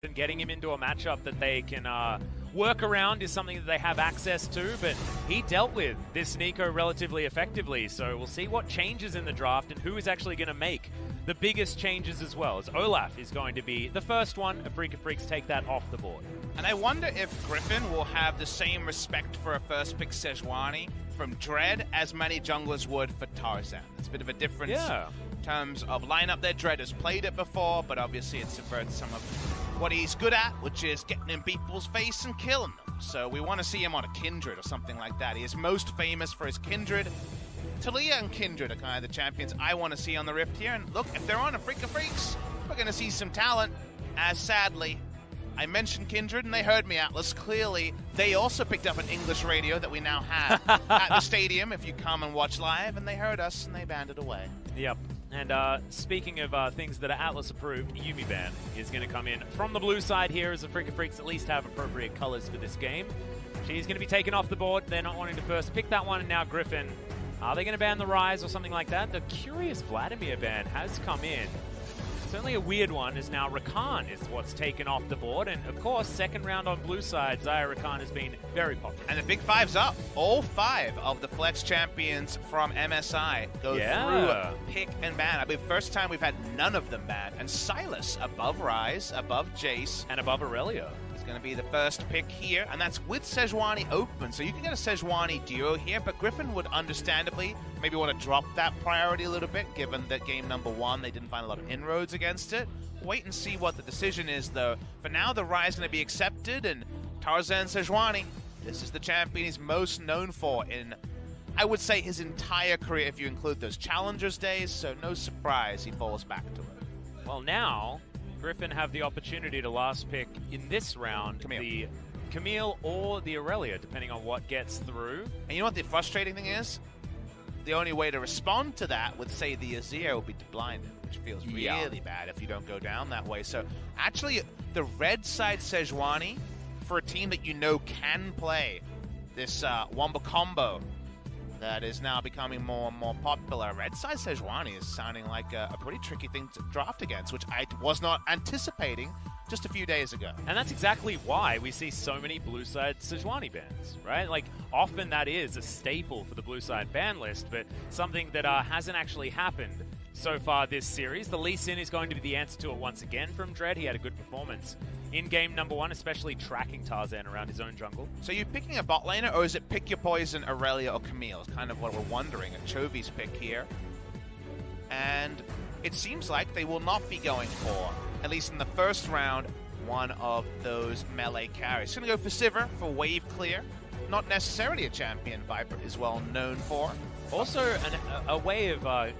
and getting him into a matchup that they can work around is something that they have access to, but he dealt with this Nico relatively effectively, so we'll see what changes in the draft and who is actually going to make the biggest changes as well, as Olaf is going to be the first one. Afreeca Freecs take that off the board. And I wonder if Griffin will have the same respect for a first pick Sejuani from Dread as many junglers would for Tarzan. It's a bit of a difference in terms of lineup there. Dread has played it before, but obviously it subverts some of what he's good at, which is getting in people's face and killing them. So we want to see him on a Kindred or something like that. He is most famous for his Kindred. Talia and Kindred are kind of the champions I want to see on the Rift here. And look, if they're on Afreeca Freecs, we're going to see some talent, as sadly, I mentioned Kindred and they heard me, Atlas. Clearly, they also picked up an English radio that we now have at the stadium if you come and watch live, and they heard us and they banned it away. Yep. And speaking of things that are Atlas approved, Yuumi ban is going to come in from the blue side here, as the Afreeca Freecs at least have appropriate colors for this game. She's going to be taken off the board. They're not wanting to first pick that one, and now Griffin. Are they going to ban the Rise or something like that? The Curious Vladimir ban has come in. Certainly a weird one, is now Rakan is what's taken off the board. And of course, second round on blue side, Xayah Rakan has been very popular. And the big five's up. All 5 of the Flex champions from MSI go through pick and ban. I believe first time we've had none of them banned. And Silas above Rise, above Jace. And above Aurelia. He's going to be the first pick here. And that's with Sejuani open. So you can get a Sejuani duo here. But Griffin would understandably maybe want to drop that priority a little bit, given that game number 1, they didn't find a lot of inroads against it. Wait and see what the decision is, though. For now, the Rise is going to be accepted, and Tarzan Sejuani, this is the champion he's most known for in, I would say, his entire career, if you include those Challengers days, so no surprise he falls back to it. Well, now, Griffin have the opportunity to last pick in this round the Camille or the Aurelia, depending on what gets through. And you know what the frustrating thing is? The only way to respond to that with, say, the Azir would be to blind it, which feels really bad if you don't go down that way. So, actually, the red side Sejuani, for a team that you know can play this Wombo combo that is now becoming more and more popular, red side Sejuani is sounding like a pretty tricky thing to draft against, which I was not anticipating just a few days ago. And that's exactly why we see so many blue side Sejuani bans, right? Like, often that is a staple for the blue side ban list, but something that hasn't actually happened so far this series. The Lee Sin is going to be the answer to it once again from Dread. He had a good performance in game number 1, especially tracking Tarzan around his own jungle. So you picking a bot laner, or is it pick your poison, Aurelia or Camille? It's kind of what we're wondering. A Chovy's pick here. And it seems like they will not be going for, at least in the first round, one of those melee carries. It's going to go for Sivir for wave clear. Not necessarily a champion Viper is well known for. Also a way of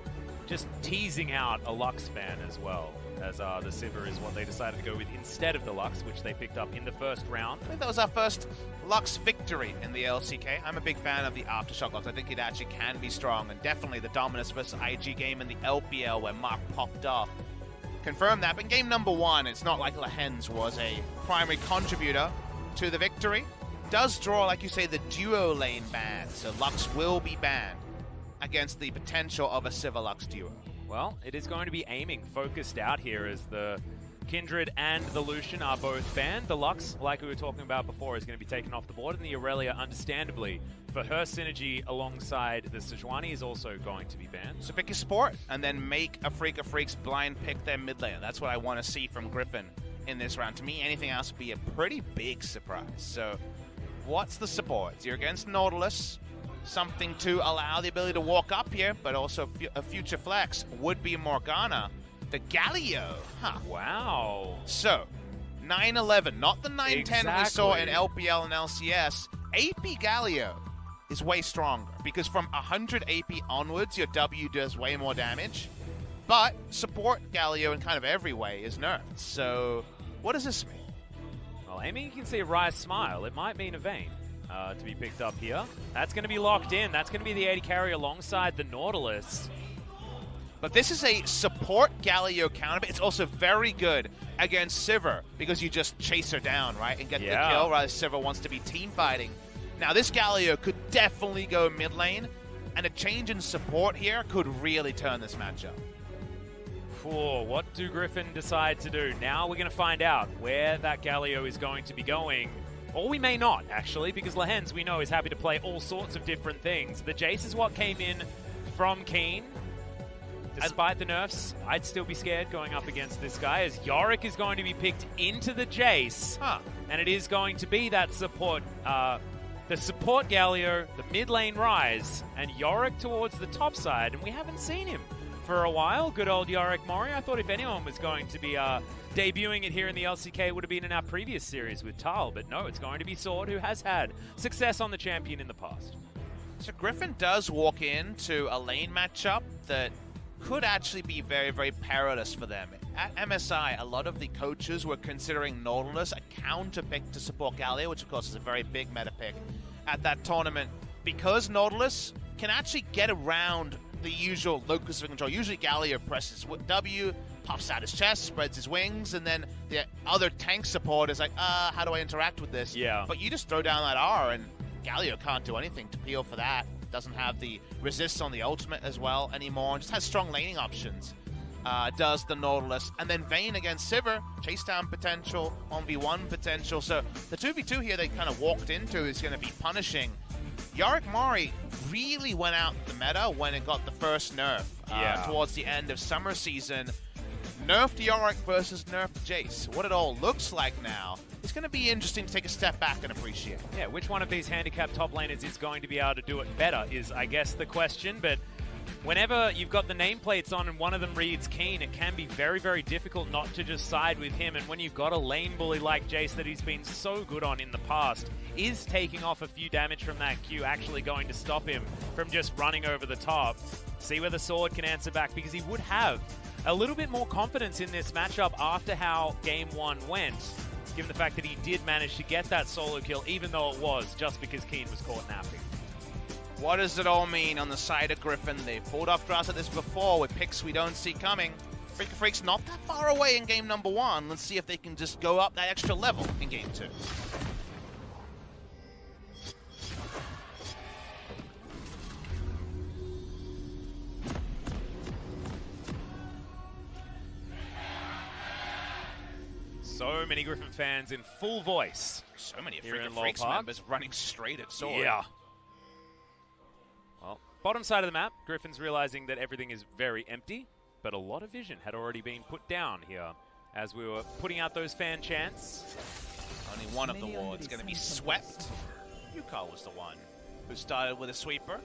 just teasing out a Lux ban as well, as the Sivir is what they decided to go with instead of the Lux, which they picked up in the first round. I think that was our first Lux victory in the LCK. I'm a big fan of the Aftershock Lux. I think it actually can be strong, and definitely the Dominus versus IG game in the LPL where Mark popped off confirmed that. But in game number 1, it's not like Lehends was a primary contributor to the victory. Does draw, like you say, the duo lane ban, so Lux will be banned against the potential of a Sivir Lux duo. Well, it is going to be aiming focused out here, as the Kindred and the Lucian are both banned. The Lux, like we were talking about before, is going to be taken off the board, and the Aurelia, understandably, for her synergy alongside the Sejuani, is also going to be banned. So pick your support, and then make Afreeca Freecs blind pick their mid laner. That's what I want to see from Griffin in this round. To me, anything else would be a pretty big surprise. So what's the support? You're against Nautilus. Something to allow the ability to walk up here, but also a future flex would be Morgana. The Galio, Wow. So, 9-11, not the 9-10 we saw in LPL and LCS. AP Galio is way stronger, because from 100 AP onwards, your W does way more damage. But support Galio in kind of every way is nerfed. So, what does this mean? Well, Amy, you can see a Rise Smile. It might mean a Vayne to be picked up here. That's going to be locked in. That's going to be the AD carry alongside the Nautilus. But this is a support Galio counter, but it's also very good against Sivir, because you just chase her down, right, and get the kill, rather Sivir wants to be team fighting. Now, this Galio could definitely go mid lane, and a change in support here could really turn this matchup. Cool. What do Griffin decide to do? Now we're going to find out where that Galio is going to be going. Or we may not, actually, because Lehends, we know, is happy to play all sorts of different things. The Jace is what came in from Kiin. Despite the nerfs, I'd still be scared going up against this guy, as Yorick is going to be picked into the Jace. And it is going to be that support, the support Galio, the mid lane Rise, and Yorick towards the top side. And we haven't seen him for a while. Good old Yorick Mori. I thought if anyone was going to be debuting it here in the LCK, it would have been in our previous series with Tal. But no, it's going to be Sword, who has had success on the champion in the past. So Griffin does walk into a lane matchup that could actually be very, very perilous for them. At MSI, a lot of the coaches were considering Nautilus a counter pick to support Galio, which of course is a very big meta pick at that tournament, because Nautilus can actually get around the usual locus of control. Usually Galio presses W, puffs out his chest, spreads his wings, and then the other tank support is like, how do I interact with this? Yeah. But you just throw down that R, and Galio can't do anything to peel for that. Doesn't have the resist on the ultimate as well anymore, and just has strong laning options. Does the Nautilus. And then Vayne against Sivir, chase down potential, 1v1 potential. So the 2v2 here they kind of walked into is going to be punishing. Yorick Mori really went out the meta when it got the first nerf towards the end of summer season. Nerfed Yorick versus nerfed Jace. What it all looks like now, it's going to be interesting to take a step back and appreciate. Yeah, which one of these handicapped top laners is going to be able to do it better is, I guess, the question. But whenever you've got the nameplates on and one of them reads Kiin, it can be very, very difficult not to just side with him. And when you've got a lane bully like Jace that he's been so good on in the past, is taking off a few damage from that Q actually going to stop him from just running over the top? See where the Sword can answer back, because he would have a little bit more confidence in this matchup after how Game 1 went, given the fact that he did manage to get that solo kill, even though it was just because Kiin was caught napping. What does it all mean on the side of Griffin? They've pulled off grass at this before with picks we don't see coming. Afreeca Freecs not that far away in game number 1. Let's see if they can just go up that extra level in game 2. So many Griffin fans in full voice. So many Afreeca Freecs members running straight at Sword. Yeah. Well, bottom side of the map, Griffin's realizing that everything is very empty, but a lot of vision had already been put down here as we were putting out those fan chants. Only one of the wards going to be swept. Ucal was the one who started with a sweeper.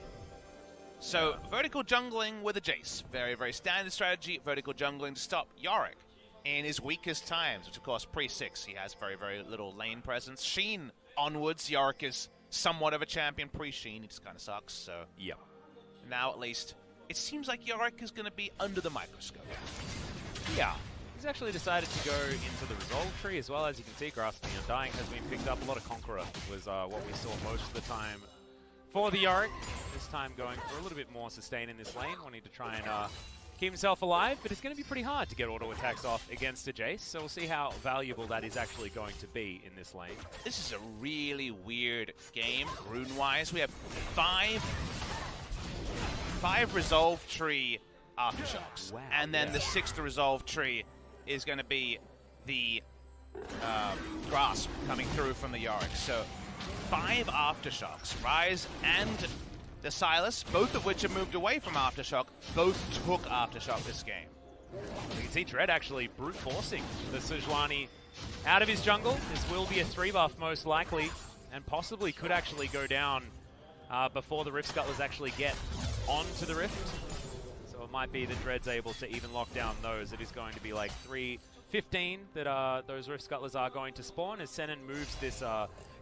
So vertical jungling with a Jace. Very, very standard strategy. Vertical jungling to stop Yorick in his weakest times, which of course pre-6 he has very, very little lane presence. Sheen onwards, Yorick is somewhat of a champion. Pre-Sheen, he just kind of sucks, so yeah. Now at least it seems like Yorick is going to be under the microscope. Yeah. He's actually decided to go into the Resolve tree as well. As you can see, Grasping and Undying has been picked up. A lot of Conqueror was what we saw most of the time for the Yorick. This time going for a little bit more sustain in this lane, wanting to try and keep himself alive, but it's going to be pretty hard to get auto attacks off against a Jace, so we'll see how valuable that is actually going to be in this lane. This is a really weird game, rune-wise. We have five Resolve Tree Aftershocks, wow, and then the 6th Resolve Tree is going to be the Grasp coming through from the Yorick. So 5 Aftershocks, Rise and the Silas, both of which have moved away from Aftershock, both took Aftershock this game. You can see Dread actually brute forcing the Sejuani out of his jungle. This will be a 3-buff most likely, and possibly could actually go down before the Rift Scuttlers actually get onto the Rift. So it might be that Dread's able to even lock down those. It is going to be like 3:15 that those Rift Scuttlers are going to spawn, as Senan moves this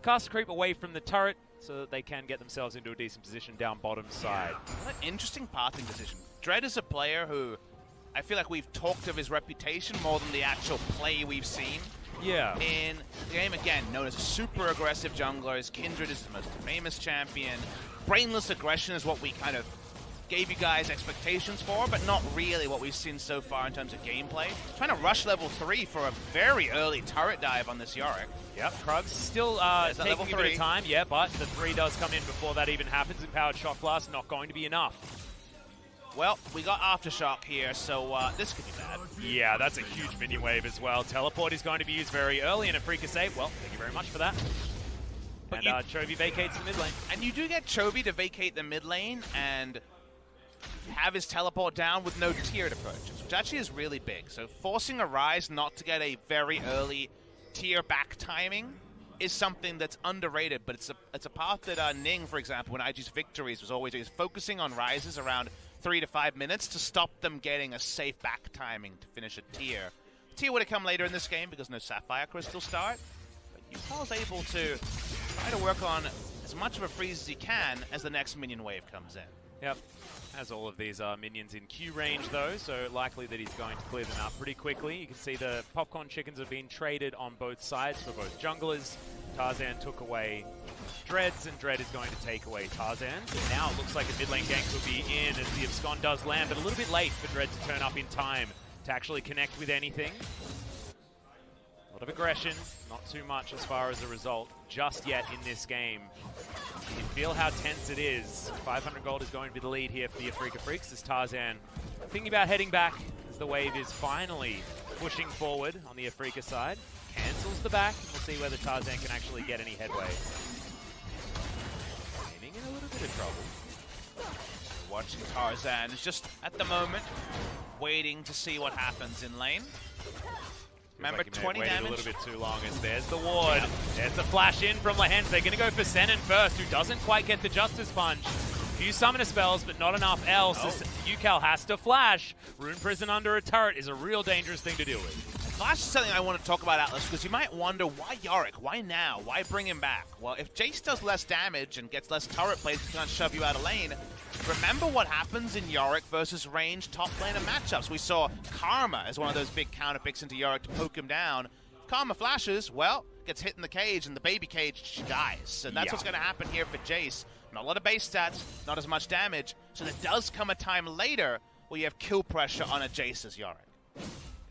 caster creep away from the turret, so that they can get themselves into a decent position down bottom side. What an interesting pathing decision. Dread is a player who I feel like we've talked of his reputation more than the actual play we've seen. Yeah. In the game, again, known as a super aggressive jungler. His Kindred is the most famous champion. Brainless aggression is what we kind of gave you guys expectations for, but not really what we've seen so far in terms of gameplay. Trying to rush level 3 for a very early turret dive on this Yorick. Yep, Krugs still taking a bit of time, yeah, but the 3 does come in before that even happens. Empowered Shock Blast not going to be enough. Well, we got Aftershock here, so this could be bad. Yeah, that's a huge minion wave as well. Teleport is going to be used very early, and Afreeca save. Well, thank you very much for that. But and Chovy vacates the mid lane. And you do get Chovy to vacate the mid lane and have his teleport down with no tier to purchase, which actually is really big. So forcing a Rise not to get a very early tier back timing is something that's underrated, but it's a path that Ning, for example, when IG's victories was always focusing on Rises around 3 to 5 minutes to stop them getting a safe back timing to finish a tier. The tier would have come later in this game because no Sapphire Crystal start, but Ucal's able to try to work on as much of a freeze as he can as the next minion wave comes in. Yep. Has all of these minions in Q range though, so likely that he's going to clear them out pretty quickly. You can see the popcorn chickens have been traded on both sides for both junglers. Tarzan took away Dreads, and Dread is going to take away Tarzan. So now it looks like a mid lane gank will be in as the Abscond does land, but a little bit late for Dread to turn up in time to actually connect with anything. A lot of aggression, not too much as far as a result just yet in this game. You feel how tense it is. 500 gold is going to be the lead here for the Afreeca Freecs as Tarzan thinking about heading back as the wave is finally pushing forward on the Afreeca side. Cancels the back. We'll see whether Tarzan can actually get any headway. Aiming in a little bit of trouble. Watching Tarzan is just, at the moment, waiting to see what happens in lane. Remember, like 20 damage. A little bit too long as there's the ward. Yep. There's the flash in from Lehends. They're going to go for Senan first, who doesn't quite get the Justice Punch. Few summoner spells, but not enough else. Ucal has to flash. Rune Prison under a turret is a real dangerous thing to deal with. Flash is something I want to talk about, Atlas, because you might wonder, why Yorick? Why now? Why bring him back? Well, if Jace does less damage and gets less turret plays, he can't shove you out of lane. Remember what happens in Yorick versus range top laner matchups. We saw Karma as one of those big counter picks into Yorick to poke him down. Karma flashes, well, gets hit in the cage, and the baby cage dies. So that's what's going to happen here for Jace. Not a lot of base stats, not as much damage. So there does come a time later where you have kill pressure on a Jace's Yorick.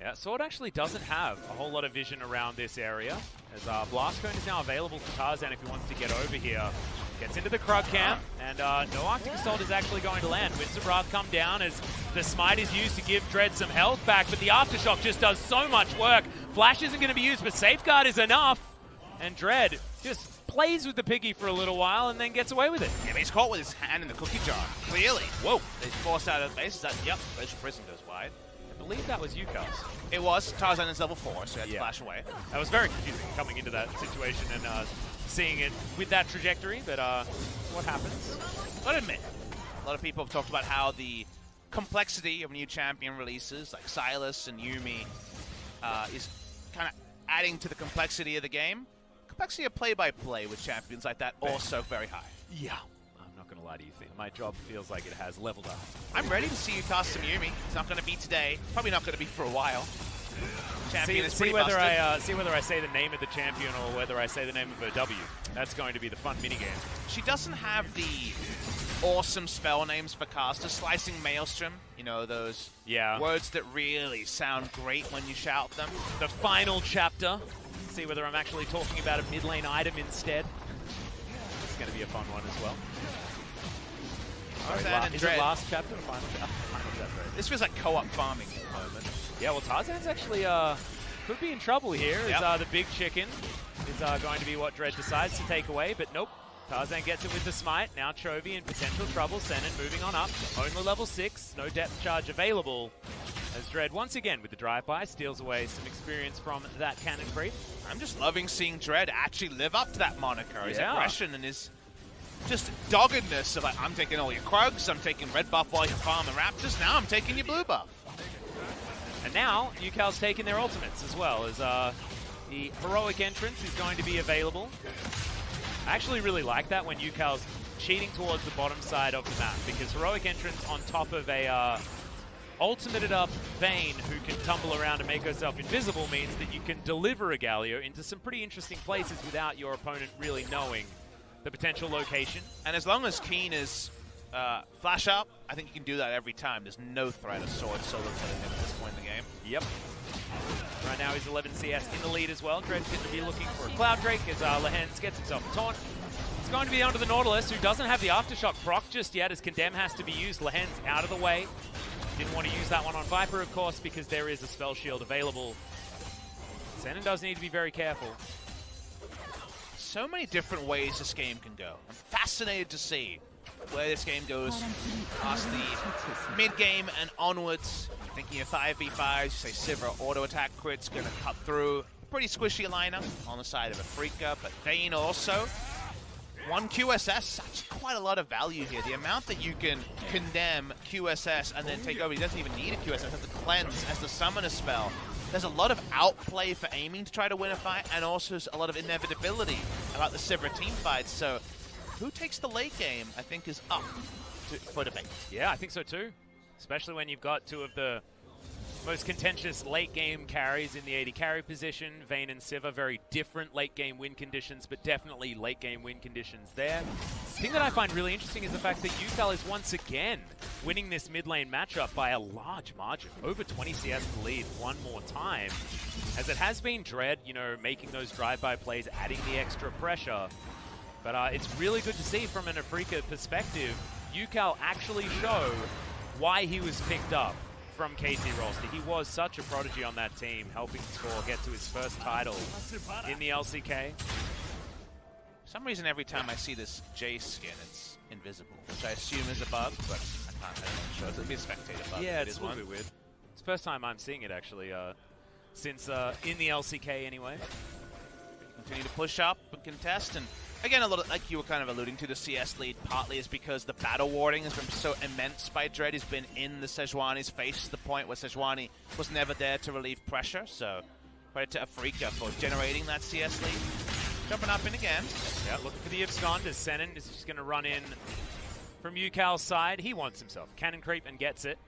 Yeah, Sword actually doesn't have a whole lot of vision around this area, as Blast Cone is now available for Tarzan if he wants to get over here. Gets into the Krug camp, and no Arctic Assault is actually going to land. Winds of Wrath come down as the Smite is used to give Dread some health back, but the Aftershock just does so much work. Flash isn't going to be used, but Safeguard is enough. And Dread just plays with the piggy for a little while and then gets away with it. Yeah, but he's caught with his hand in the cookie jar, clearly. Whoa, they forced out of base. Yep, Racial Prison goes wide. I believe that was Ucal's. It was. Tarzan is level 4, so he had to flash away. That was very confusing coming into that situation and seeing it with that trajectory, but what happens? I'll admit, a lot of people have talked about how the complexity of new champion releases, like Sylas and Yuumi, is kind of adding to the complexity of the game. Complexity of play-by-play with champions like that also very high. Yeah. I'm not going to lie to you. My job feels like it has leveled up. I'm ready to see you cast some Yuumi. It's not going to be today. Probably not going to be for a while. Champion is pretty whether I say the name of the champion or whether I say the name of her W. That's going to be the fun minigame. She doesn't have the awesome spell names for casters. Slicing Maelstrom, you know, those words that really sound great when you shout them. The final chapter. See whether I'm actually talking about a mid lane item instead. It's going to be a fun one as well. Is it last chapter or final chapter? This feels like co-op farming at the moment. Yeah, well, Tarzan's actually could be in trouble here. The big chicken is going to be what Dread decides to take away, but nope. Tarzan gets it with the smite. Now Chovy in potential trouble. Senan moving on up. Only level 6. No depth charge available. As Dread, once again, with the drive-by, steals away some experience from that cannon creep. I'm just loving seeing Dread actually live up to that moniker. His aggression and his just doggedness of like, I'm taking all your Krugs, I'm taking red buff while you're farming Raptors, now I'm taking your blue buff. And now, Ucal's taking their ultimates as well, as the heroic entrance is going to be available. I actually really like that when Ucal's cheating towards the bottom side of the map, because heroic entrance on top of a ultimated up Vayne who can tumble around and make herself invisible means that you can deliver a Galio into some pretty interesting places without your opponent really knowing the potential location. And as long as Kiin is flash up, I think you can do that every time. There's no threat of sword solo killing him at this point in the game. Yep. Right now he's 11 CS in the lead as well. Dread's going to be looking for a Cloud Drake as Lehends gets himself a taunt. He's going to be onto the Nautilus, who doesn't have the Aftershock proc just yet, as Condemn has to be used. Lehends out of the way. Didn't want to use that one on Viper, of course, because there is a spell shield available. Senan does need to be very careful. So many different ways this game can go. I'm fascinated to see where this game goes past the mid-game and onwards. Thinking of 5v5s, you say Sivir auto-attack crit's going to cut through. Pretty squishy lineup on the side of Afreeca, but Vayne also. One QSS, such quite a lot of value here. The amount that you can condemn QSS and then take over, he doesn't even need a QSS, has to cleanse as the summoner spell. There's a lot of outplay for aiming to try to win a fight, and also a lot of inevitability about the Sivir team fights. So who takes the late game, I think, is up for debate. Yeah, I think so too. Especially when you've got two of the most contentious late game carries in the AD carry position. Vayne and Sivir, very different late game win conditions, but definitely late game win conditions there. The thing that I find really interesting is the fact that Ucal is once again winning this mid lane matchup by a large margin, over 20 CS to lead one more time. As it has been Dread, you know, making those drive-by plays, adding the extra pressure. But it's really good to see from an Afreeca perspective, Ucal actually show why he was picked up from KT roster. He was such a prodigy on that team, helping Score get to his first title in the LCK. For some reason, every time I see this Jace skin, it's invisible, which I assume is a bug, but I can't show it. It'll be a spectator bug. Yeah, it's a little bit weird. It's the first time I'm seeing it, actually, since in the LCK anyway. Continue to push up and contest, and again, a little like you were kind of alluding to, the CS lead partly is because the battle warding has been so immense by Dread. He's been in the Sejuani's face to the point where Sejuani was never there to relieve pressure. So credit to Afreeca for generating that CS lead. Jumping up in again. Yeah, looking for the abscond as Senan is just going to run in from Ucal's side. He wants himself cannon creep and gets it.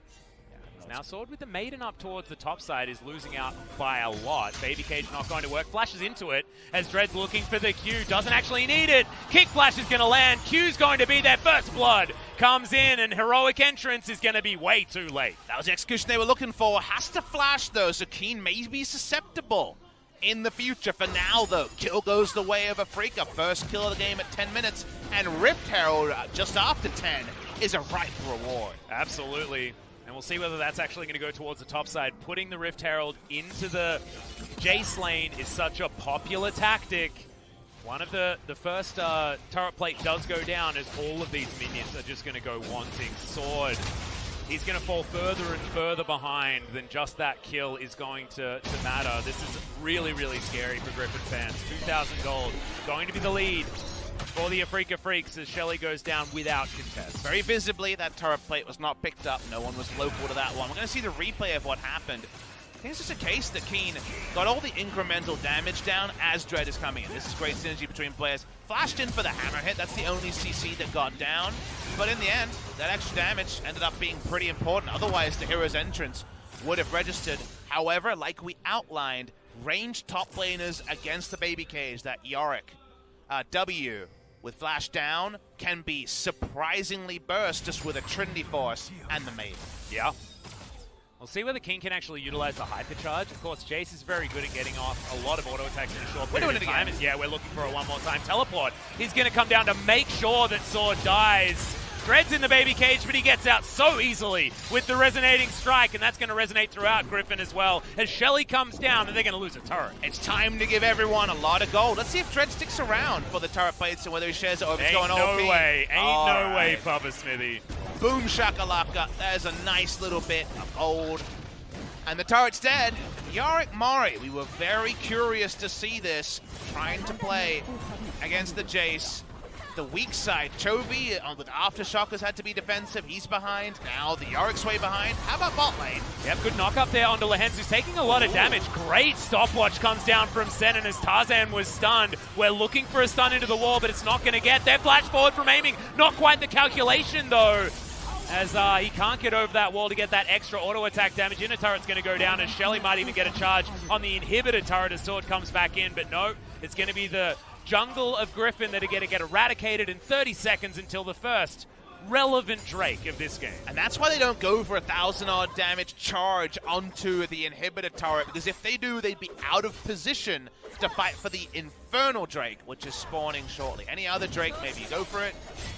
Now Sword with the Maiden up towards the top side is losing out by a lot. Baby Cage not going to work. Flashes into it as Dread's looking for the Q. Doesn't actually need it. Kick Flash is going to land. Q's going to be their first blood. Comes in and Heroic Entrance is going to be way too late. That was the execution they were looking for. Has to flash though, so Kiin may be susceptible in the future. For now though, kill goes the way of Afreeca. First kill of the game at 10 minutes. And Rift Herald just after 10 is a ripe reward. Absolutely. And we'll see whether that's actually going to go towards the top side. Putting the Rift Herald into the Jace lane is such a popular tactic. One of the first turret plate does go down as all of these minions are just going to go wanting. Sword, he's going to fall further and further behind than just that kill is going to matter. This is really, really scary for Griffin fans. 2,000 gold, going to be the lead for the Afreeca Freecs as Shelly goes down without contest. Very visibly, that turret plate was not picked up. No one was local to that one. We're going to see the replay of what happened. I think it's just a case that Kiin got all the incremental damage down as Dread is coming in. This is great synergy between players. Flashed in for the hammer hit. That's the only CC that got down. But in the end, that extra damage ended up being pretty important. Otherwise, the hero's entrance would have registered. However, like we outlined, ranged top laners against the Baby Cage, that Yorick W with flash down can be surprisingly burst just with a Trinity Force and the Maiden. Yeah. We'll see whether Kiin can actually utilize the hypercharge. Of course, Jace is very good at getting off a lot of auto attacks in a short period of time. Yeah, we're looking for a one more time teleport. He's going to come down to make sure that Sword dies. Dread's in the Baby Cage, but he gets out so easily with the resonating strike, and that's going to resonate throughout Griffin as well. As Shelly comes down, and they're going to lose a turret. It's time to give everyone a lot of gold. Let's see if Dread sticks around for the turret plates and whether he shares it or if it's going OP. No way. Ain't no way, Papa Smithy. Boom shakalaka. There's a nice little bit of gold. And the turret's dead. Yorick Mori, we were very curious to see this, trying to play against the Jace. The weak side, Chovy with Aftershock has had to be defensive. He's behind. Now the Yorick's way behind. How about bot lane? Yep, good knock up there onto Lehends, who's taking a lot of damage. Great stopwatch comes down from Senan as Tarzan was stunned. We're looking for a stun into the wall, but it's not going to get there. Flash forward from aiming. Not quite the calculation, though, as he can't get over that wall to get that extra auto attack damage. Inner turret's going to go down, and Shelly might even get a charge on the inhibitor turret as Sword comes back in, but no, it's going to be the jungle of Griffin that are going to get eradicated in 30 seconds until the first relevant Drake of this game. And that's why they don't go for 1,000-odd damage charge onto the inhibitor turret, because if they do, they'd be out of position to fight for the Infernal Drake, which is spawning shortly. Any other Drake, maybe you go for it.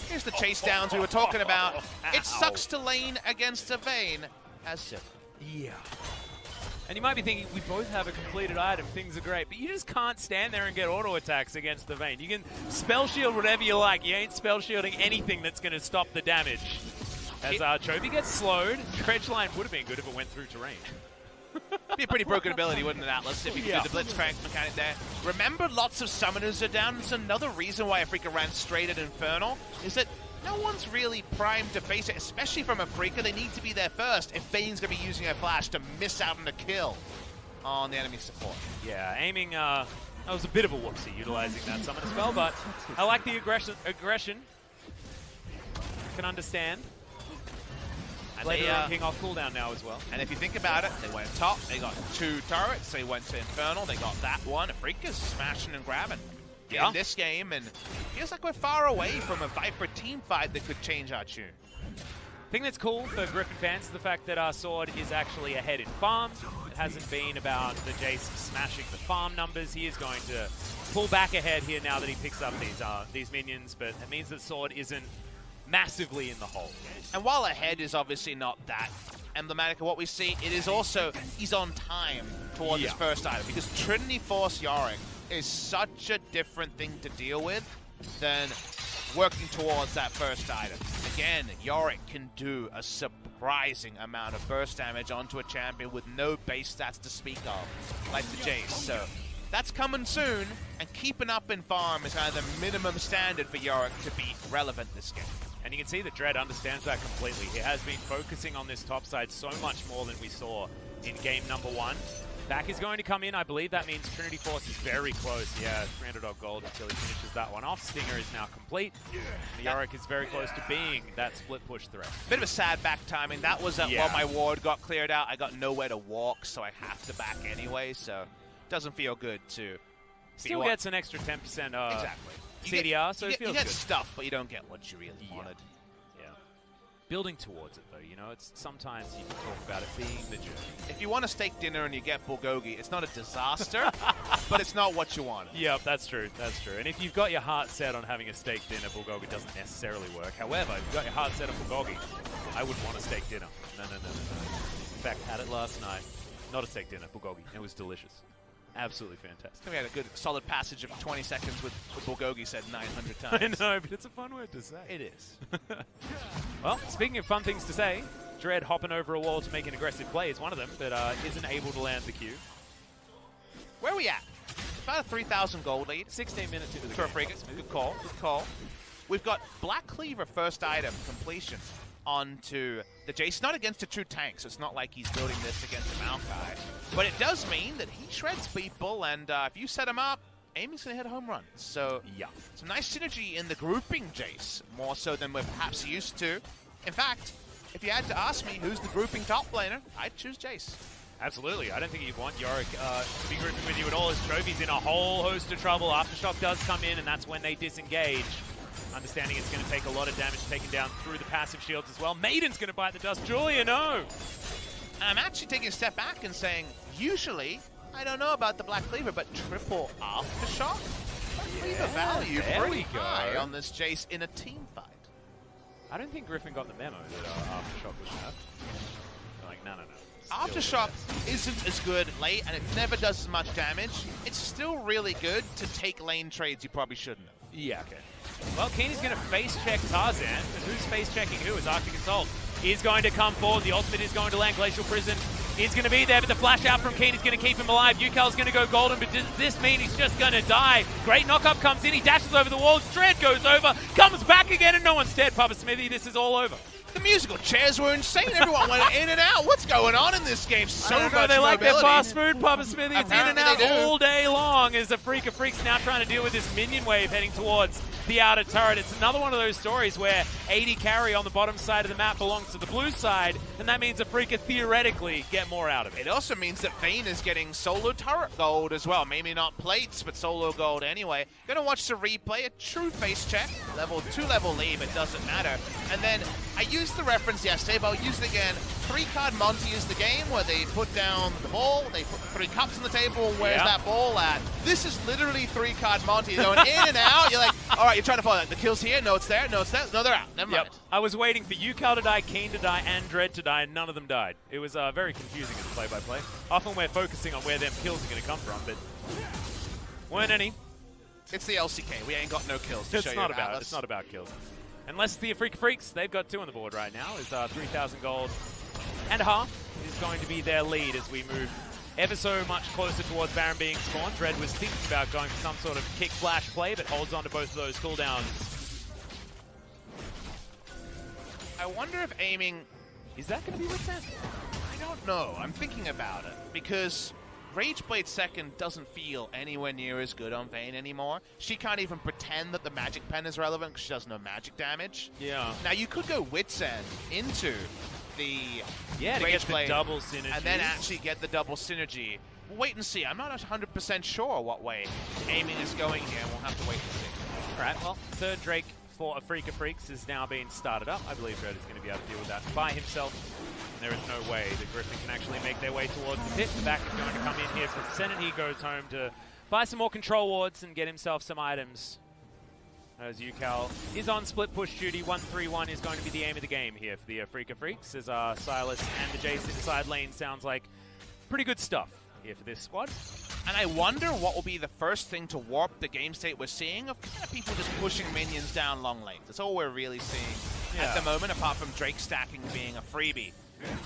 Here's the chase downs we were talking about. It sucks to lane against a Vayne as Sif. Yeah. And you might be thinking, we both have a completed item, things are great, but you just can't stand there and get auto attacks against the Vayne. You can spell shield whatever you like, you ain't spell shielding anything that's going to stop the damage. As Chovy gets slowed, Dredge line would have been good if it went through terrain. Be a pretty broken ability, wouldn't it, Atlas, if you could do the Blitzcrank mechanic there. Remember, lots of summoners are down. It's another reason why Afreeca ran straight at Infernal, is that no one's really primed to face it, especially from Afreeca. They need to be there first if Vayne's going to be using her flash to miss out on a kill on the enemy support. Yeah, aiming, that was a bit of a whoopsie utilizing that summon as well, but I like the aggression. I can understand. And Later King off cooldown now as well. And if you think about it, they went top, they got 2 turrets, they went to Infernal, they got that one. Afreeca's smashing and grabbing in this game, and feels like we're far away from a Viper team fight that could change our tune. I think that's cool for Griffin fans is the fact that our Sword is actually ahead in farm. It hasn't been about the Jace smashing the farm numbers. He is going to pull back ahead here now that he picks up these minions, but it means that Sword isn't massively in the hole. And while ahead is obviously not that emblematic of what we see, it is also, he's on time towards his first item, because Trinity Force Yorick is such a different thing to deal with than working towards that first item. Again, Yorick can do a surprising amount of burst damage onto a champion with no base stats to speak of, like the Jace. So that's coming soon, and keeping up in farm is kind of the minimum standard for Yorick to be relevant this game. And you can see that Dread understands that completely. He has been focusing on this top side so much more than we saw in game number 1. Back is going to come in. I believe that means Trinity Force is very close. Yeah, 300 odd gold until he finishes that one off. Stinger is now complete. The Yorick is very close to being that split push threat. Bit of a sad back timing. That was while my ward got cleared out. I got nowhere to walk, so I have to back anyway. So it doesn't feel good to... Still gets an extra 10% exactly. CDR, so it feels good. You get stuff, but you don't get what you really wanted. Yeah. Building towards it, though, you know, it's sometimes you can talk about it being the journey. If you want a steak dinner and you get bulgogi, it's not a disaster, but it's not what you want. Yep, that's true. That's true. And if you've got your heart set on having a steak dinner, bulgogi doesn't necessarily work. However, if you've got your heart set on bulgogi, I wouldn't want a steak dinner. No. In fact, had it last night. Not a steak dinner, bulgogi. It was delicious. Absolutely fantastic. We had a good solid passage of 20 seconds with bulgogi said 900 times. I know, but it's a fun word to say. It is. Well, speaking of fun things to say, Dread hopping over a wall to make an aggressive play is one of them, but isn't able to land the Q. Where are we at? About a 3,000 gold lead. 16 minutes into the game. Good call, good call. We've got Black Cleaver first item completion onto the Jace. Not against a true tank, so it's not like he's building this against a Maokai. But it does mean that he shreds people, and if you set him up, Amy's going to hit a home run. So, some nice synergy in the grouping Jace, more so than we're perhaps used to. In fact, if you had to ask me who's the grouping top laner, I'd choose Jace. Absolutely. I don't think you'd want Yorick to be grouping with you at all, as Chovy's in a whole host of trouble. Aftershock does come in, and that's when they disengage. Understanding it's going to take a lot of damage taken down through the passive shields as well. Maiden's going to bite the dust. Julia, no! I'm actually taking a step back and saying, usually, I don't know about the Black Cleaver, but triple Aftershock? Cleaver value pretty high on this Jace in a team fight. I don't think Griffin got the memo that Aftershock was bad. Like, no. Aftershock isn't as good late, and it never does as much damage. It's still really good to take lane trades you probably shouldn't have. Yeah, okay. Well, Kiin is going to face check Tarzan, but who's face checking who? Is Arctic Assault is going to come forward. The ultimate is going to land. Glacial Prison is going to be there, but the flash out from Kiin is going to keep him alive. Ucal is going to go golden, but does this mean he's just going to die? Great knock-up comes in. He dashes over the wall. Dread goes over, comes back again, and no one's dead. Papa Smithy, this is all over. The musical chairs were insane. Everyone went in and out. What's going on in this game? So much they like their mobility. fast food, Papa Smithy. It's in and out all day long as Afreeca Freecs now trying to deal with this minion wave heading towards the outer turret. It's another one of those stories where 80 carry on the bottom side of the map belongs to the blue side, and that means Afreeca theoretically get more out of it. It also means that Vayne is getting solo turret gold as well. Maybe not plates, but solo gold anyway. Gonna watch the replay, a true face check. Level 2 level lead, it doesn't matter. And then I used the reference yesterday, but I'll use it again. 3-card Monty is the game where they put down the ball, they put 3 cups on the table, where's that ball at? This is literally 3-card Monty. They're going in and out. You're like, all right, you're trying to follow that. The kill's here, no, it's there, no, it's there. No, they're out. Never mind. I was waiting for Ucal to die, Kiin to die, and Dread to die, and none of them died. It was very confusing in the play-by-play. Often we're focusing on where them kills are going to come from, but weren't any. It's the LCK. We ain't got no kills to show you about. It's not about kills. Unless the Afreeca Freecs, they've got 2 on the board right now. Is 3,000 gold and a half is going to be their lead as we move ever so much closer towards Baron being spawned. Dread was thinking about going for some sort of kick flash play, but holds on to both of those cooldowns. I wonder if aiming... Is that going to be what's that? I don't know. I'm thinking about it because Rageblade second doesn't feel anywhere near as good on Vayne anymore. She can't even pretend that the magic pen is relevant because she does no magic damage. Yeah. Now you could go Wit's End into the to get the double synergy. And then actually get the double synergy. We'll wait and see. I'm not 100% sure what way aiming is going here. We'll have to wait and see. All right, well, third Drake for Afreeca Freecs is now being started up. I believe Dread is going to be able to deal with that by himself. And there is no way that Griffin can actually make their way towards the pit. The back is going to come in here from Senan. He goes home to buy some more control wards and get himself some items. As Ucal is on split push duty. 1-3-1 is going to be the aim of the game here for the Afreeca Freecs. As Silas and the Jace inside lane sounds like pretty good stuff here for this squad. And I wonder what will be the first thing to warp the game state we're seeing of kind of people just pushing minions down long lanes. That's all we're really seeing at the moment, apart from Drake stacking being a freebie.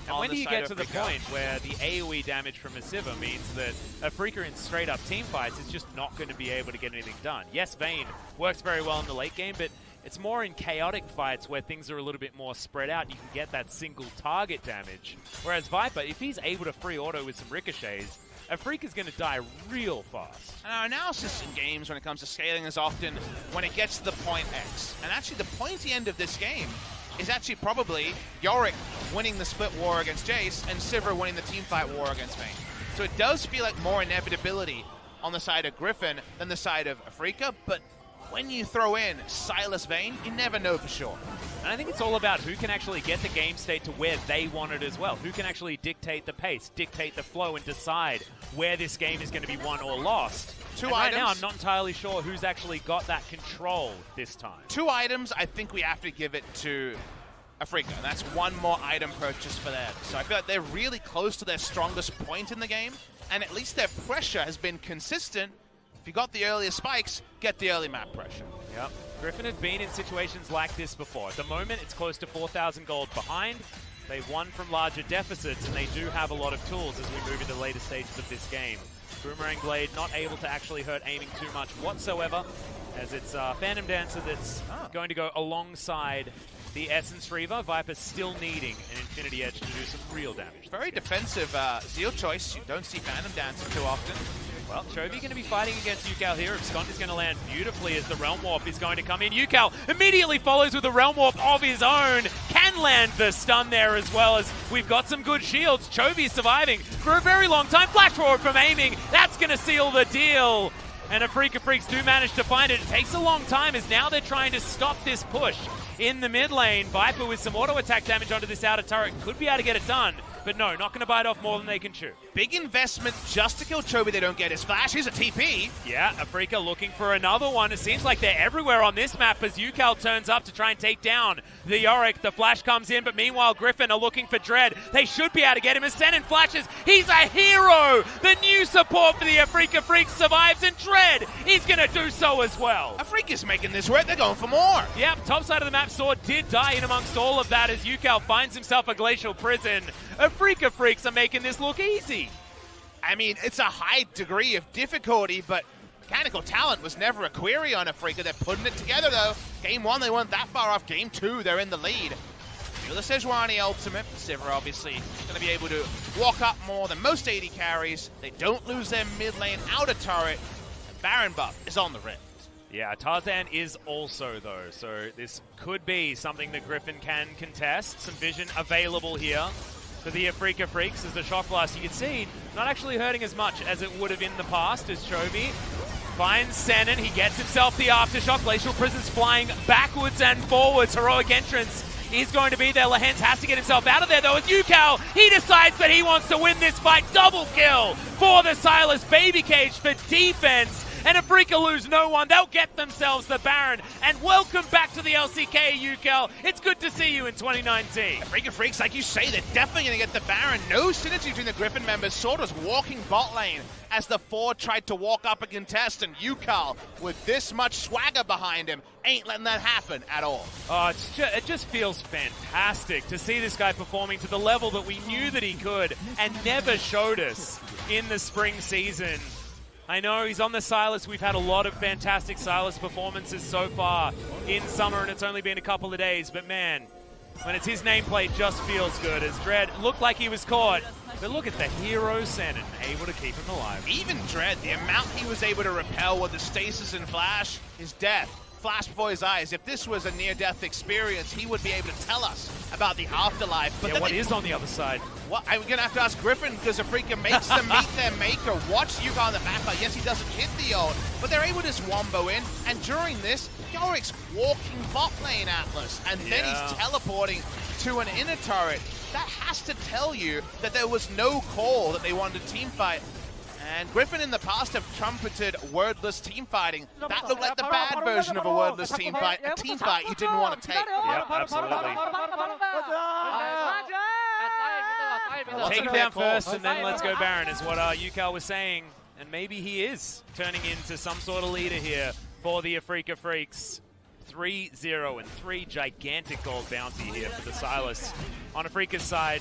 And when do you get to the point where the AoE damage from a Sivir means that Afreeca in straight-up team fights is just not going to be able to get anything done? Yes, Vayne works very well in the late game, but it's more in chaotic fights where things are a little bit more spread out. You can get that single target damage. Whereas Viper, if he's able to free auto with some ricochets, Afreeca's going to die real fast. And our analysis in games when it comes to scaling is often when it gets to the point X. And actually the pointy end of this game is actually probably Yorick winning the split war against Jace and Sivir winning the teamfight war against Vayne. So it does feel like more inevitability on the side of Griffin than the side of Afreeca, but when you throw in Silas Vayne, you never know for sure. And I think it's all about who can actually get the game state to where they want it as well. Who can actually dictate the pace, dictate the flow, and decide where this game is going to be won or lost. Right now, I'm not entirely sure who's actually got that control this time. 2 items, I think we have to give it to Afreeca, and that's 1 more item purchase for them. So I feel like they're really close to their strongest point in the game, and at least their pressure has been consistent. If you got the earlier spikes, get the early map pressure. Yep. Griffin had been in situations like this before. At the moment, it's close to 4,000 gold behind. They've won from larger deficits, and they do have a lot of tools as we move into the later stages of this game. Boomerang Blade not able to actually hurt aiming too much whatsoever, as it's Phantom Dancer that's going to go alongside the Essence Reaver. Viper still needing an Infinity Edge to do some real damage. Very defensive Zeal choice. You don't see Phantom Dancer too often. Well, Chovy going to be fighting against Ucal here. Skont is going to land beautifully as the Realm Warp is going to come in. Ucal immediately follows with a Realm Warp of his own. Can land the stun there as well, as we've got some good shields. Chovy surviving for a very long time. Flash forward from aiming. That's going to seal the deal. And Afreeca Freecs do manage to find it. It takes a long time as now they're trying to stop this push in the mid lane. Viper with some auto attack damage onto this outer turret could be able to get it done. But no, not going to bite off more than they can chew. Big investment just to kill Chovy. They don't get his flash. Here's a TP. Yeah, Afreeca looking for another one. It seems like they're everywhere on this map as Ucal turns up to try and take down the Yorick. The flash comes in, but meanwhile Griffin are looking for Dread. They should be able to get him as Senan flashes. He's a hero! The new support for the Afreeca Freecs survives, and Dread is going to do so as well. Afreeca's making this work. They're going for more. Yep, top side of the map, Sword did die in amongst all of that as Ucal finds himself a glacial prison. Afreeca Freecs are making this look easy. I mean, it's a high degree of difficulty, but mechanical talent was never a query on Afreeca. They're putting it together, though. Game 1, they weren't that far off. Game 2, they're in the lead. With a Sejuani ultimate, Sivir obviously going to be able to walk up more than most AD carries. They don't lose their mid lane outer turret. And Baron buff is on the rip. Yeah, Tarzan is also, though, so this could be something that Griffin can contest. Some vision available here for the Afreeca Freecs as the Shock Blast, you can see, not actually hurting as much as it would have in the past as Chovy finds Senan. He gets himself the Aftershock. Glacial Prison's flying backwards and forwards. Heroic entrance is going to be there. Lehends has to get himself out of there, though, as Ucal, he decides that he wants to win this fight. Double kill for the Silas. Baby Cage for defense. And Afreeca lose no one. They'll get themselves the Baron. And welcome back to the LCK, Ucal. It's good to see you in 2019. Afreeca Freecs, like you say, they're definitely going to get the Baron. No synergy between the Griffin members. Sword was walking bot lane as the Ford tried to walk up and contest. And Ucal, with this much swagger behind him, ain't letting that happen at all. Oh, it just feels fantastic to see this guy performing to the level that we knew that he could and never showed us in the spring season. I know he's on the Silas. We've had a lot of fantastic Silas performances so far in summer, and it's only been a couple of days. But man, when it's his nameplate, just feels good. As Dread looked like he was caught, but look at the hero Senan, able to keep him alive. Even Dread, the amount he was able to repel with the stasis and flash, his death flashed before his eyes. If this was a near-death experience, he would be able to tell us about the afterlife. But yeah, what is on the other side? What? I'm going to have to ask Griffin, because Afreeca makes them meet their maker. Watch Ucal on the backline. Yes, he doesn't hit the ult, but they're able to just wombo in. And during this, Yorik's walking bot lane Atlas, and then he's teleporting to an inner turret. That has to tell you that there was no call that they wanted to team fight. And Griffin in the past have trumpeted wordless team fighting. That looked like the bad version of a wordless team fight, a team fight you didn't want to take. Yep, absolutely. Take him down first, and then let's go Baron, is what Ucal was saying. And maybe he is turning into some sort of leader here for the Afreeca Freecs. 3-0 and 3 gigantic gold bounty here for the Silas. On Afreeca's side,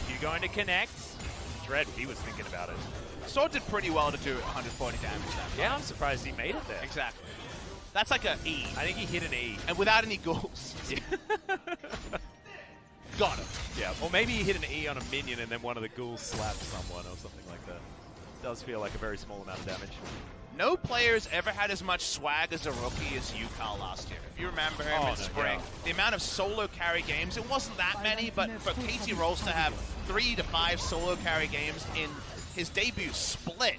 you going to connect? Dread, he was thinking about it. Sword did pretty well to do 140 damage that Yeah, I'm surprised he made it there. Exactly. That's like an E. I think he hit an E. And without any ghouls. Got him. Yeah, or maybe he hit an E on a minion and then one of the ghouls slapped someone or something like that. Does feel like a very small amount of damage. No players ever had as much swag as a rookie as Ucal last year. If you remember him in spring, the amount of solo carry games, it wasn't that many, but for KT Rolls to have 3 to 5 solo carry games in his debut split,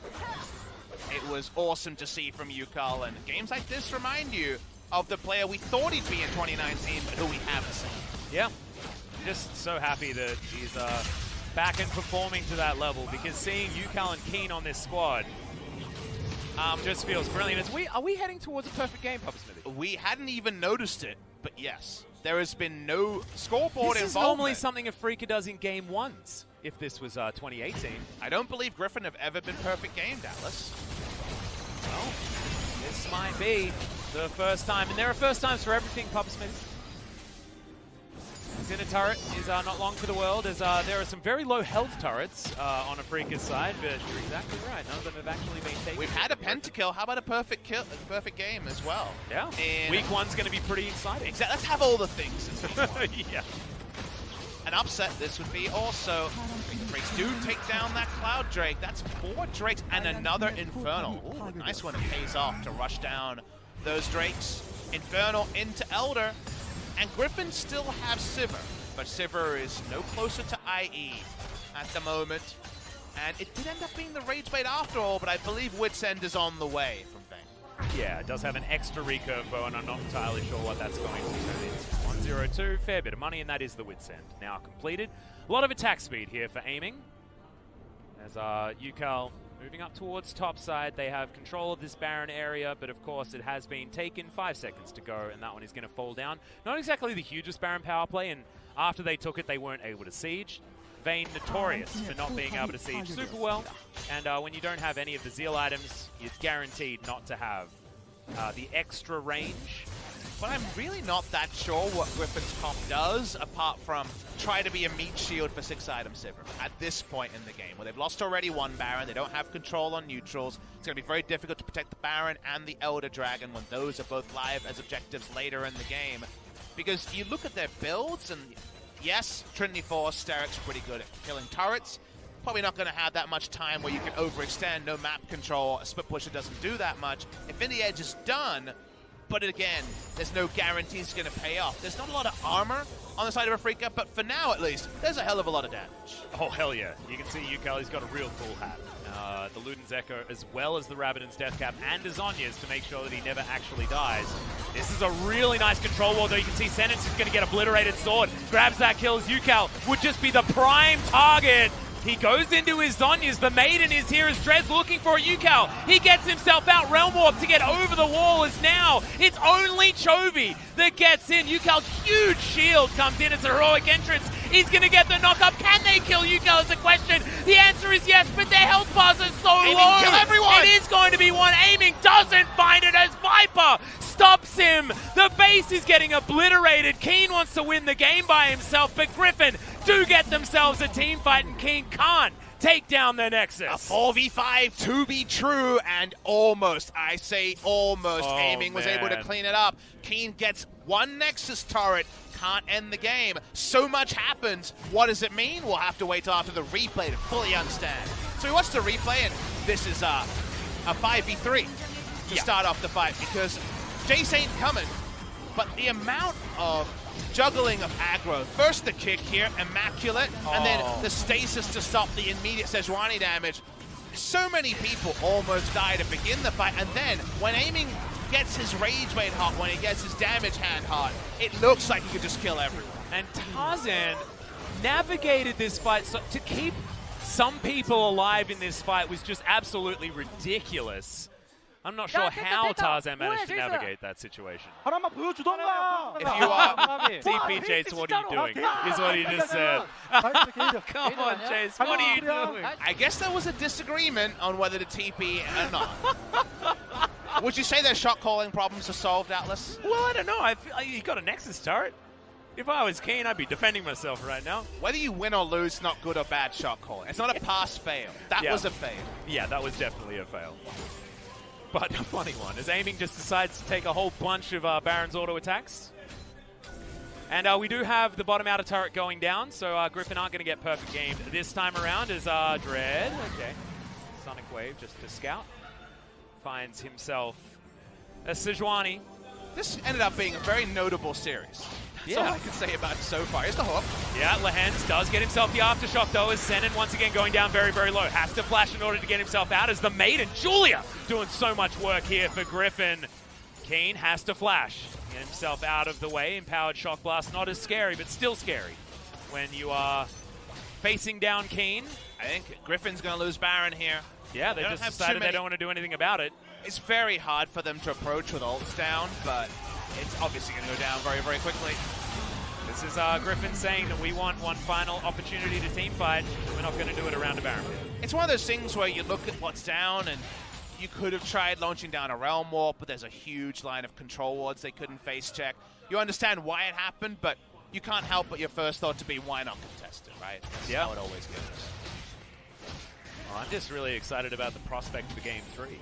it was awesome to see from Ucal. And games like this remind you of the player we thought he'd be in 2019, but who we haven't seen. Yeah, just so happy that he's back and performing to that level, because seeing Ucal and Kiin on this squad just feels brilliant. Are we heading towards a perfect game, Papa Smithy? We hadn't even noticed it, but yes. There has been no scoreboard involvement. This is normally something Afreeca does in game ones, if this was 2018. I don't believe Griffin have ever been perfect gamed, Atlas. Well, this might be the first time. And there are first times for everything, Papa Smithy. Inner turret is not long for the world, as there are some very low health turrets on Afreeca's side, but you're exactly right. None of them have actually been taken. We've had a pentakill. How about a perfect kill, a perfect game as well? Yeah. Week one's going to be pretty exciting. Exactly. Let's have all the things. Yeah. An upset this would be also. Freecs do take down that Cloud Drake. That's 4 Drakes and another Infernal. Ooh, nice one. It pays off to rush down those Drakes. Infernal into Elder. And Griffin still have Sivir, but Sivir is no closer to IE at the moment. And it did end up being the Rage Blade after all, but I believe Wit's End is on the way from Vayne. Yeah, it does have an extra recurve bow, and I'm not entirely sure what that's going to turn into. 102, fair bit of money, and that is the Wit's End. Now completed. A lot of attack speed here for aiming. As Ucal moving up towards top side, they have control of this Baron area, but of course it has been taken. 5 seconds to go, and that one is going to fall down. Not exactly the hugest Baron power play, and after they took it, they weren't able to siege. Vayne notorious for not being able to siege super well, and when you don't have any of the Zeal items, you're guaranteed not to have the extra range. But I'm really not that sure what Griffin's comp does, apart from try to be a meat shield for 6-item Sivir at this point in the game, where they've lost already one Baron, they don't have control on neutrals. It's going to be very difficult to protect the Baron and the Elder Dragon when those are both live as objectives later in the game. Because you look at their builds, and yes, Trinity Force, Steric's pretty good at killing turrets. Probably not going to have that much time where you can overextend, no map control. A split pusher doesn't do that much. Infinity Edge is done, but again, there's no guarantees it's going to pay off. There's not a lot of armor on the side of Afreeca, but for now at least, there's a hell of a lot of damage. Oh, hell yeah. You can see Ucal, he's got a real cool hat. The Luden's Echo, as well as the Rabbidan's Death Cap and Azonya's to make sure that he never actually dies. This is a really nice control wall, though. You can see Senan's just going to get obliterated sword. Grabs that kill as Ucal would just be the prime target. He goes into his Zonyas. The Maiden is here as Dred's looking for a Ucal. He gets himself out. Realm Warp to get over the wall as now it's only Chovy that gets in. Ucal's huge shield comes in as a heroic entrance. He's going to get the knock-up. Can they kill Ucal is the question. The answer is yes, but their health bars are so low. Kill everyone. It is going to be one. Aiming doesn't find it as Viper stops him. The base is getting obliterated. Kiin wants to win the game by himself, but Griffin do get themselves a team fight, and Kiin can't take down the Nexus. A 4v5 to be true, and almost, I say almost, Aiming was able to clean it up. Kiin gets one Nexus turret, can't end the game. So much happens. What does it mean? We'll have to wait till after the replay to fully understand. So we watched the replay, and this is a 5v3 to start off the fight, because Jace ain't coming, but the amount of juggling of aggro. First the kick here, immaculate, and then the stasis to stop the immediate Sejuani damage. So many people almost die to begin the fight, and then when Aiming gets his rage blade hot, when he gets his damage hand hot, it looks like he could just kill everyone. And Tarzan navigated this fight, so to keep some people alive in this fight was just absolutely ridiculous. I'm not sure how Tarzan managed to navigate that situation. If you are TP Chase, what are you doing? Is what he just said. Come on, Chase, what are you doing? I guess there was a disagreement on whether to TP or not. Would you say their shot calling problems are solved, Atlas? Well, I don't know. He got a Nexus turret. If I was Kiin, I'd be defending myself right now. Whether you win or lose, not good or bad shot calling. It's not a pass-fail. That was a fail. Yeah, that was definitely a fail. But a funny one, as Aiming just decides to take a whole bunch of Baron's auto attacks. And we do have the bottom outer turret going down, so Griffin aren't going to get perfect game this time around as Dred, Sonic Wave just to scout, finds himself a Sejuani. This ended up being a very notable series. That's all I can say about it so far. Here's the hook. Yeah, Lehends does get himself the aftershock though, as Senan once again going down very, very low. Has to flash in order to get himself out as the Maiden, Julia, doing so much work here for Griffin. Kiin has to flash, get himself out of the way. Empowered Shock Blast, not as scary, but still scary when you are facing down Kiin. I think Griffin's going to lose Baron here. Yeah, they just decided they don't want to do anything about it. It's very hard for them to approach with ults down, but it's obviously going to go down very, very quickly. This is Griffin saying that we want one final opportunity to team fight. We're not going to do it around a Baron. It's one of those things where you look at what's down, and you could have tried launching down a Realm Warp, but there's a huge line of control wards they couldn't face check. You understand why it happened, but you can't help but your first thought to be, why not contest it, right? That's how it always goes. Well, I'm just really excited about the prospect for Game 3.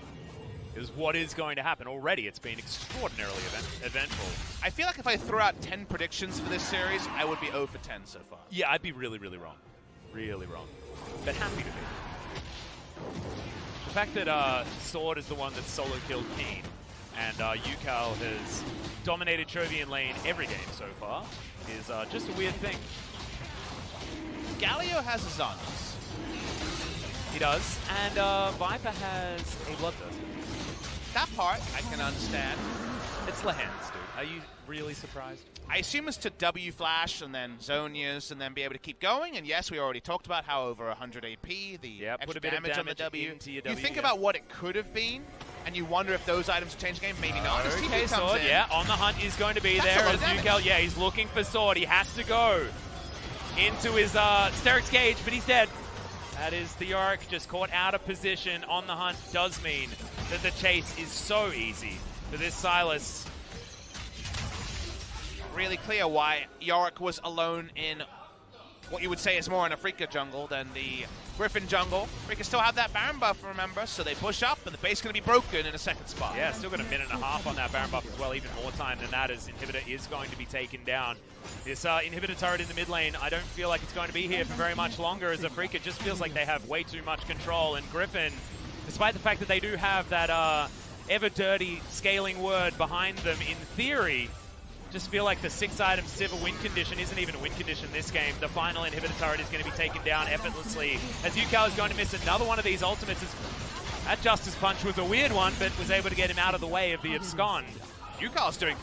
Is what is going to happen. Already it's been extraordinarily eventful. I feel like if I threw out 10 predictions for this series, I would be 0 for 10 so far. Yeah, I'd be really, really wrong. Really wrong. But happy to be. The fact that Sword is the one that solo killed Kiin, and Ucal has dominated Chovy in lane every game so far, is just a weird thing. Galio has his Zons. He does, and Viper has a Bloodthirster. That part I can understand. It's Lehends, dude. Are you really surprised? I assume it's to W flash and then Zonias and then be able to keep going. And yes, we already talked about how over 100 AP, the extra put a bit damage, of damage on the W. You think about what it could have been, and you wonder if those items change the game. Maybe not. Okay, Sword, on the hunt is going to be there as Ucal. Yeah, he's looking for Sword. He has to go into his Steric's Gauge, but he's dead. That is the Yorick just caught out of position on the hunt. Does mean that the chase is so easy for this Sylas. Really clear why Yorick was alone in what you would say is more an Afreeca jungle than the Griffin jungle. Afreeca still have that Baron buff, remember, so they push up, and the base is going to be broken in a second spot. Yeah, still got a minute and a half on that Baron buff as well, even more time than that, as Inhibitor is going to be taken down. This Inhibitor turret in the mid lane, I don't feel like it's going to be here for very much longer, as Afreeca just feels like they have way too much control, and Griffin, despite the fact that they do have that ever-dirty scaling word behind them, in theory, just feel like the 6-item Sivir win condition isn't even a win condition this game. The final Inhibitor turret is going to be taken down effortlessly, as Ucal is going to miss another one of these ultimates. That Justice Punch was a weird one, but was able to get him out of the way of the abscond. Ucal's doing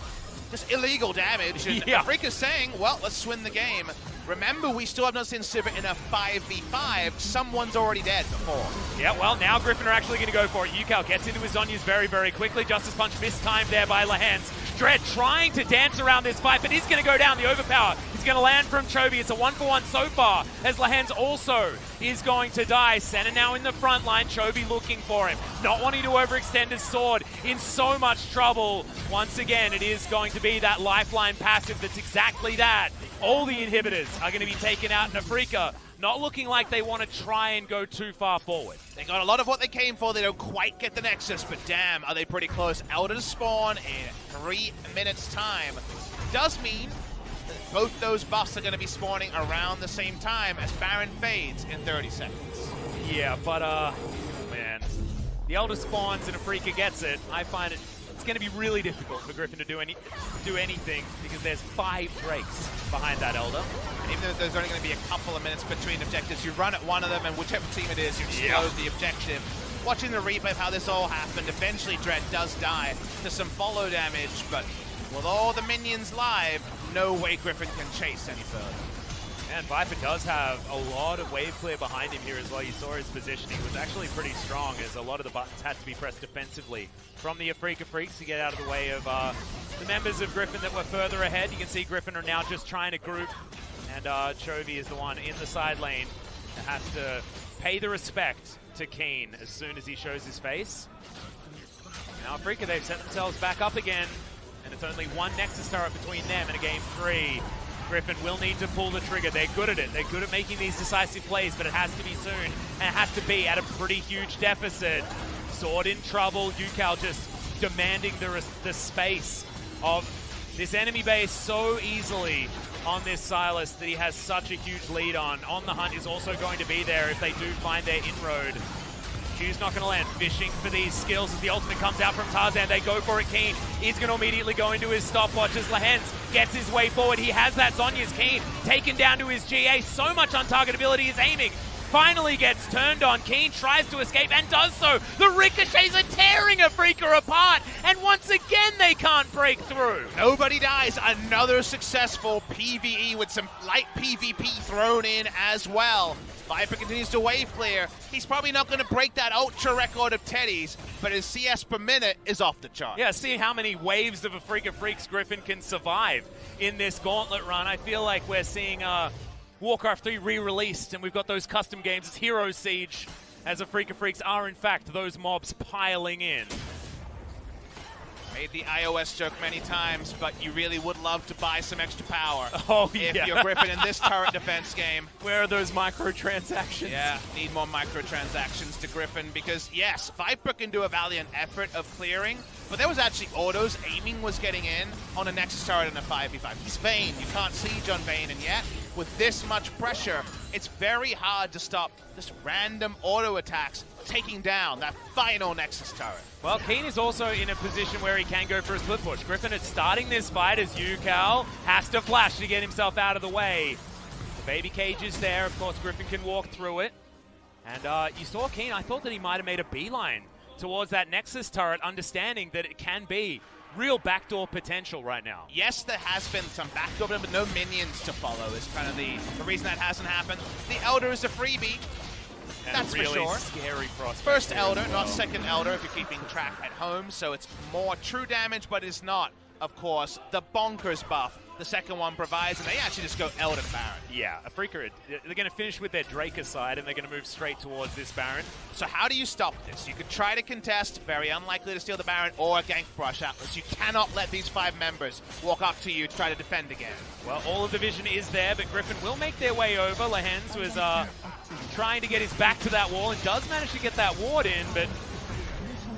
just illegal damage, and Afreeca's saying, well, let's win the game. Remember, we still have not seen Sivir in a 5v5. Someone's already dead before. Yeah, well, now Griffin are actually going to go for it. Ucal gets into his Zhonya's very, very quickly. Justice Punch mistimed there by Lehends. Dread trying to dance around this fight, but he's going to go down. The overpower is going to land from Chovy. It's a 1-for-1 so far, as Lehends also is going to die. Senan now in the front line. Chovy looking for him. Not wanting to overextend his sword. In so much trouble. Once again, it is going to be that lifeline passive that's exactly that. All the inhibitors are going to be taken out in Afreeca. Not looking like they want to try and go too far forward. They got a lot of what they came for. They don't quite get the Nexus, but damn, are they pretty close. Elder to spawn in 3 minutes' time. Does mean that both those buffs are going to be spawning around the same time as Baron fades in 30 seconds. Yeah, but, man. The Elder spawns and Afreeca gets it. I find it's going to be really difficult for Griffin to do anything because there's 5 Drakes behind that Elder. And even though there's only going to be a couple of minutes between objectives, you run at one of them, and whichever team it is, you explode the objective. Watching the replay of how this all happened, eventually Dread does die to some follow damage, but with all the minions live, no way Griffin can chase any further. And Viper does have a lot of wave clear behind him here as well. You saw his positioning was actually pretty strong, as a lot of the buttons had to be pressed defensively from the Afreeca Freecs to get out of the way of the members of Griffin that were further ahead. You can see Griffin are now just trying to group, and Chovy is the one in the side lane that has to pay the respect to Kiin as soon as he shows his face. Now Afreeca, they've set themselves back up again, and it's only one Nexus turret between them in a game 3. Griffin will need to pull the trigger. They're good at it. They're good at making these decisive plays, but it has to be soon, and it has to be at a pretty huge deficit. Sword in trouble. Ucal just demanding the space of this enemy base so easily on this Sylas that he has such a huge lead on. On the Hunt is also going to be there if they do find their inroad. Q's not going to land. Fishing for these skills as the ultimate comes out from Tarzan. They go for it. Kiin is going to immediately go into his stopwatch as Lehends gets his way forward. He has that Zhonya's Kiin taken down to his GA. So much untargetability. His aiming finally gets turned on. Kiin tries to escape and does so. The ricochets are tearing Afreeca apart, and once again they can't break through. Nobody dies. Another successful PvE with some light PvP thrown in as well. Viper continues to wave clear. He's probably not going to break that ultra record of Teddy's, but his CS per minute is off the chart. Yeah, see how many waves of Afreeca Freecs Griffin can survive in this gauntlet run. I feel like we're seeing Warcraft 3 re-released, and we've got those custom games. It's Hero Siege, as Afreeca Freecs are in fact those mobs piling in. Made the iOS joke many times, but you really would love to buy some extra power if you're Griffin in this turret defense game. Where are those microtransactions? Yeah, need more microtransactions to Griffin because, yes, Viper can do a valiant effort of clearing, but there was actually autos. Aiming was getting in on a Nexus turret in a 5v5. He's Vayne. You can't siege on Vayne, and yet, with this much pressure, it's very hard to stop just random auto attacks taking down that final Nexus turret. Well, Kiin is also in a position where he can go for a split push. Griffin is starting this fight as Ucal has to flash to get himself out of the way. The baby cage is there. Of course, Griffin can walk through it. And you saw Kiin. I thought that he might have made a beeline towards that Nexus turret, understanding that it can be real backdoor potential right now. Yes, there has been some backdoor, but no minions to follow is kind of the reason that hasn't happened. The Elder is a freebie. And that's really for sure. Scary prospect. First Elder, not second Elder if you're keeping track at home, so it's more true damage, but it's not, of course, the bonkers buff the second one provides, and they actually just go Elden Baron. Yeah, Afreeca, they're going to finish with their Drake aside, and they're going to move straight towards this Baron. So how do you stop this? You could try to contest, very unlikely to steal the Baron, or a gank brush Atlas. You cannot let these 5 members walk up to you to try to defend again. Well, all of the vision is there, but Griffin will make their way over. Lehends was trying to get his back to that wall and does manage to get that ward in, but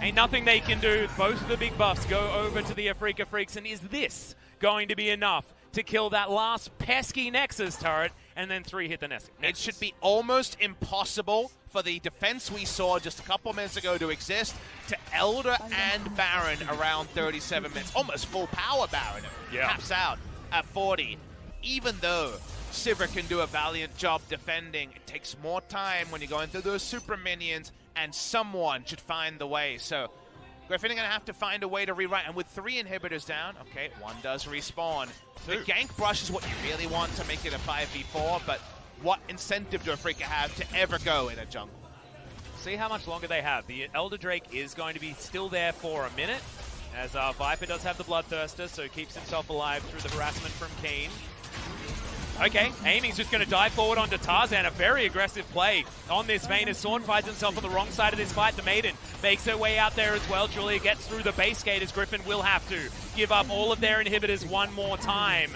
ain't nothing they can do. Both of the big buffs go over to the Afreeca Freecs, and is this going to be enough to kill that last pesky Nexus turret and then 3-hit the Nexus? It should be almost impossible for the defense we saw just a couple minutes ago to exist to Elder and Baron around 37 minutes. Almost full power Baron. Taps out at 40. Even though Sivir can do a valiant job defending, it takes more time when you're going through those super minions, and someone should find the way. So Griffin are going to have to find a way to rewrite, and with 3 inhibitors down, okay, 1 does respawn. The gank brush is what you really want to make it a 5v4, but what incentive do Afreeca have to ever go in a jungle? See how much longer they have. The Elder Drake is going to be still there for a minute, as Viper does have the Bloodthirster, so keeps himself alive through the harassment from Kiin. Okay, Aiming's just going to dive forward onto Tarzan. A very aggressive play on this vein as Sorn finds himself on the wrong side of this fight. The Maiden makes her way out there as well. Julia gets through the base gate as Griffin will have to give up all of their inhibitors one more time.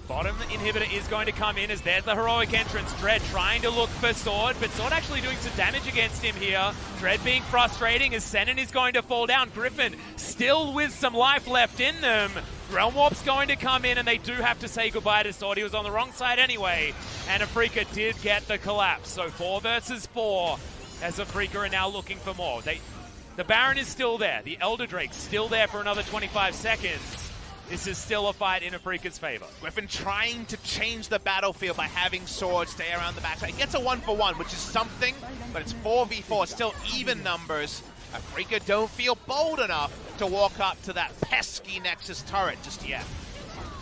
Bottom inhibitor is going to come in as there's the heroic entrance. Dread trying to look for Sword, but Sword actually doing some damage against him here. Dread being frustrating as Senan is going to fall down. Griffin still with some life left in them. Realm Warp's going to come in, and they do have to say goodbye to Sword. He was on the wrong side anyway, and Afreeca did get the collapse. So 4 versus 4 as Afreeca are now looking for more. The Baron is still there. The Elder Drake's still there for another 25 seconds. This is still a fight in Afreeca's favor. Griffin trying to change the battlefield by having Sword stay around the backside. He gets a 1-for-1, which is something, but it's 4v4, still even numbers. Afreeca don't feel bold enough to walk up to that pesky Nexus turret just yet.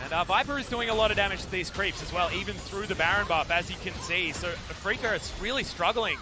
And Viper is doing a lot of damage to these creeps as well, even through the Baron buff, as you can see. So Afreeca is really struggling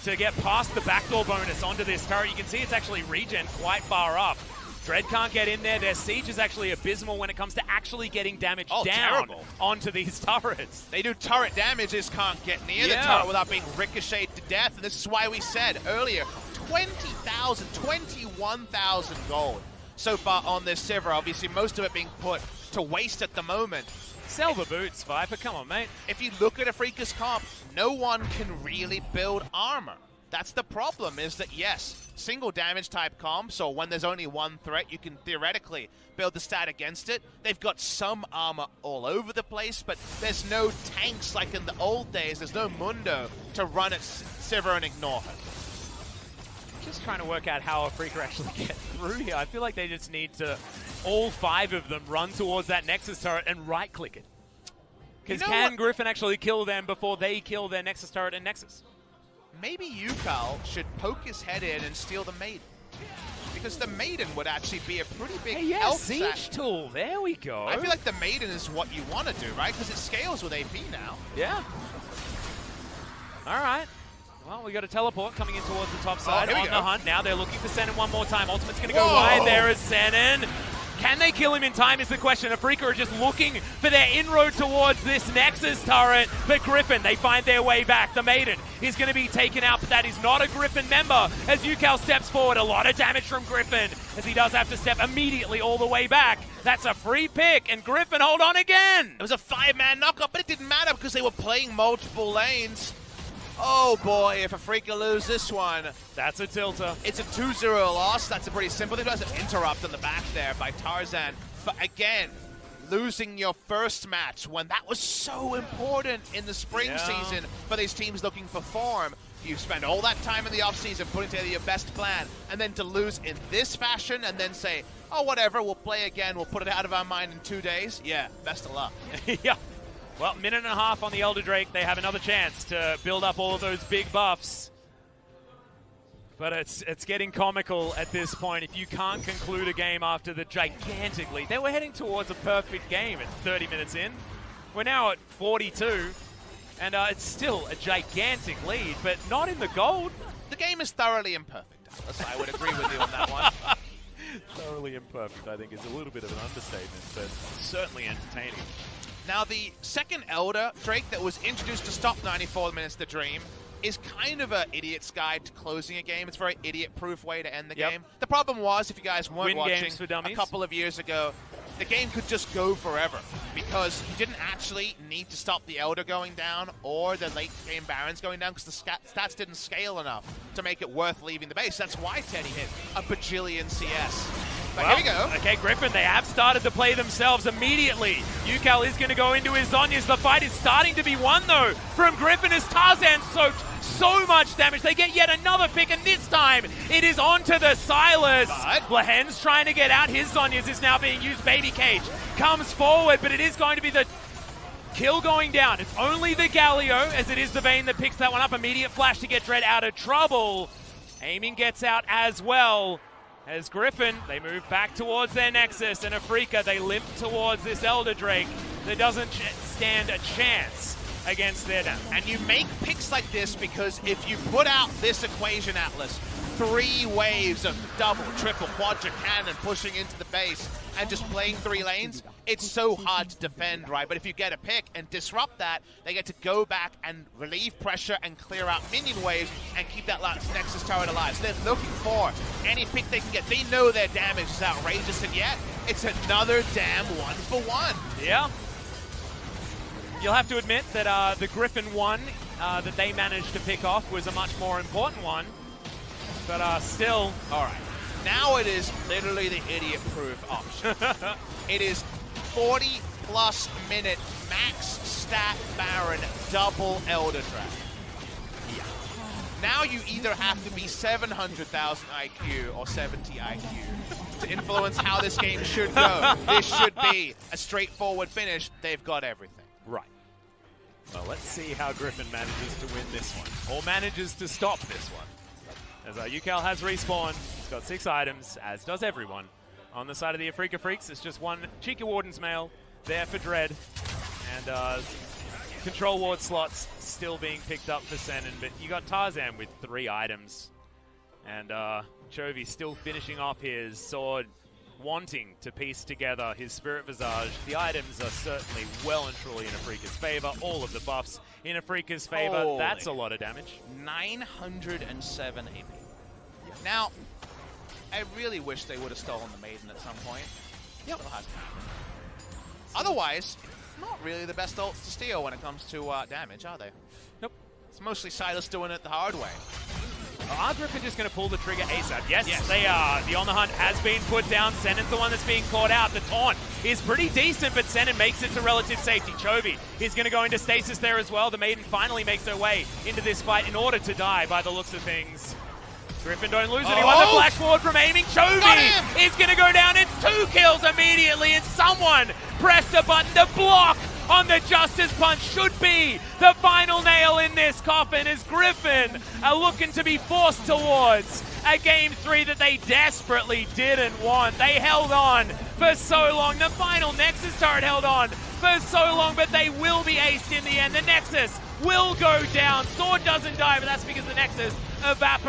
to get past the backdoor bonus onto this turret. You can see it's actually regen quite far up. Dread can't get in there. Their siege is actually abysmal when it comes to actually getting damage down onto these turrets. They do turret damage, just can't get near the turret without being ricocheted to death. And this is why we said earlier, 20,000, 21,000 gold so far on this Sivir. Obviously, most of it being put to waste at the moment. Sell the boots, Viper. Come on, mate. If you look at Afreeca's comp, no one can really build armor. That's the problem, is that, yes, single damage type comp, so when there's only one threat, you can theoretically build the stat against it. They've got some armor all over the place, but there's no tanks like in the old days. There's no Mundo to run at Sivir and ignore her. Just trying to work out how Afreeca actually get through here. I feel like they just need to, all 5 of them, run towards that Nexus turret and right-click it. Because can Griffin actually kill them before they kill their Nexus turret and Nexus? Maybe Ucal should poke his head in and steal the Maiden. Because the Maiden would actually be a pretty big health siege tool. There we go. I feel like the Maiden is what you want to do, right? Because it scales with AP now. Yeah. All right. Well, we got a teleport coming in towards the top side on the hunt. Now they're looking for Senan one more time. Ultimate's going to go wide there as Senan. Can they kill him in time is the question. Afreeca are just looking for their inroad towards this Nexus turret. But Griffin, they find their way back. The Maiden is going to be taken out, but that is not a Griffin member as Ucal steps forward. A lot of damage from Griffin as he does have to step immediately all the way back. That's a free pick, and Griffin hold on again. It was a 5-man knockup, but it didn't matter because they were playing multiple lanes. Oh boy, if Afreeca lose this one. That's a tilter. It's a 2-0 loss. That's a pretty simple thing. There's an interrupt in the back there by Tarzan. But again, losing your first match when that was so important in the spring season for these teams looking for form. You spend all that time in the offseason putting together your best plan, and then to lose in this fashion and then say, oh, whatever, we'll play again, we'll put it out of our mind in 2 days. Yeah, best of luck. Yeah. Well, minute and a half on the Elder Drake. They have another chance to build up all of those big buffs. But it's getting comical at this point. If you can't conclude a game after the gigantic lead. They were heading towards a perfect game at 30 minutes in. We're now at 42. And it's still a gigantic lead, but not in the gold. The game is thoroughly imperfect, Atlas. I would agree with you on that one. Thoroughly imperfect, I think, is a little bit of an understatement, but certainly entertaining. Now, the second Elder Drake that was introduced to stop 94 minutes the Dream is kind of an idiot's guide to closing a game. It's a very idiot-proof way to end the game. The problem was, if you guys weren't watching a couple of years ago, the game could just go forever because you didn't actually need to stop the Elder going down or the late game Barons going down because the stats didn't scale enough to make it worth leaving the base. That's why Teddy hit a bajillion CS. But well, here we go. Okay, Griffin, they have started to play themselves immediately. Ucal is going to go into his Zhonya's. The fight is starting to be won, though, from Griffin as Tarzan soaked so much damage. They get yet another pick, and this time it is onto the Silas. Lehends trying to get out. His Zhonya's is now being used. Baby Cage comes forward, but it is going to be the kill going down. It's only the Galio, as it is the Vayne that picks that one up. Immediate flash to get Dread out of trouble. Aiming gets out as well. As Griffin, they move back towards their Nexus, and Afreeca, they limp towards this Elder Drake that doesn't stand a chance against their damage. And you make picks like this because if you put out this equation, Atlas, 3 waves of double, triple, quadra cannon pushing into the base and just playing 3 lanes, it's so hard to defend, right? But if you get a pick and disrupt that, they get to go back and relieve pressure and clear out minion waves and keep that last Nexus turret alive. So they're looking for any pick they can get. They know their damage is outrageous, and yet it's another damn 1-for-1. Yeah. You'll have to admit that the Griffin one that they managed to pick off was a much more important one. But still, all right. Now it is literally the idiot-proof option. It is 40-plus minute max stat Baron double Elder Drag. Yeah. Now you either have to be 700,000 IQ or 70 IQ to influence how this game should go. This should be a straightforward finish. They've got everything. Right. Well, let's see how Griffin manages to win this one, or manages to stop this one. As Ucal has respawned, he's got 6 items, as does everyone. On the side of the Afreeca Freecs, it's just one Cheeky Warden's Mail there for Dread. And control ward slots still being picked up for Senan, but you got Tarzan with 3 items. And Chovy still finishing off his sword, wanting to piece together his Spirit Visage. The items are certainly well and truly in Afreeca's favor. All of the buffs in Afreeca's favor. Holy. That's a lot of damage. 907 AP. Now, I really wish they would have stolen the Maiden at some point. Yep. Otherwise, not really the best ults to steal when it comes to damage, are they? Nope. It's mostly Silas doing it the hard way. Are Griffin just going to pull the trigger ASAP? Yes, they are. The On the Hunt has been put down. Senan's the one that's being caught out. The taunt is pretty decent, but Senan makes it to relative safety. Chovy is going to go into stasis there as well. The Maiden finally makes her way into this fight in order to die by the looks of things. Griffin don't lose it. He won the flash forward from aiming. Chovy is going to go down. It's 2 kills immediately, and someone pressed a button to block on the Justice Punch. Should be the final nail in this coffin, as Griffin are looking to be forced towards a Game 3 that they desperately didn't want. They held on for so long. The final Nexus turret held on for so long, but they will be aced in the end. The Nexus will go down. Sword doesn't die, but that's because the Nexus evaporates.